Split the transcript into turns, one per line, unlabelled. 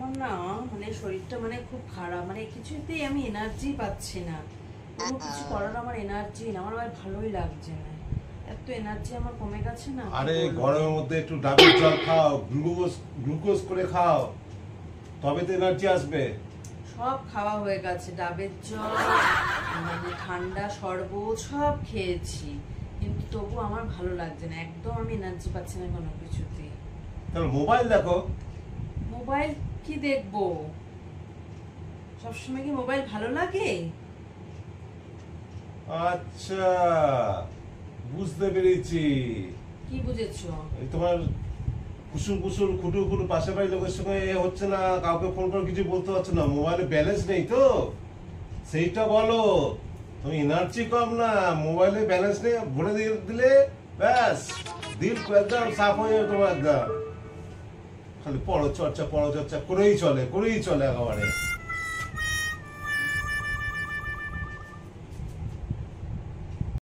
আমার না মানে শরীরটা মানে খুব খারাপ, মানে কিছুতেই আমি এনার্জি পাচ্ছি না, কোনো কিছু করার আমার এনার্জি না, আমার আর ভালোই লাগছে না, এত এনার্জি আমার কমে গেছে না।
আরে গরমের মধ্যে একটু ডাবের জল খাও, গ্লুকোজ করে খাও, তবে তো এনার্জি আসবে।
সব খাওয়া হয়ে গেছে, ডাবের জল মানে ঠান্ডা শরবত সব খেয়েছি, কিন্তু তবু আমার ভালো লাগছে না, একদম আমি এনার্জি পাচ্ছি না কোনো কিছুতে।
তাহলে মোবাইল দেখো।
মোবাইল কি দেখবো? সবসময় কি মোবাইল ভালো লাগে?
আচ্ছা, বুঝতে পেরেছি।
কি বুঝেছো?
এই তোমার কুসুম কুসুম খুটু খুটু পাশে বাড়ি লোকের সঙ্গে হচ্ছে না, কাউকে ফোন করে কিছু বলতে পারছো না, মোবাইলে ব্যালেন্স নেই তো, সেইটা বলো। তুমি এনার্জি কম না, মোবাইলে ব্যালেন্স নেই, ভরে দিলে ব্যাস দিল একদম সাফ হয়ে যাবে তোমার। একদম খালি পড়ো চর্চা করেই চলে একেবারে।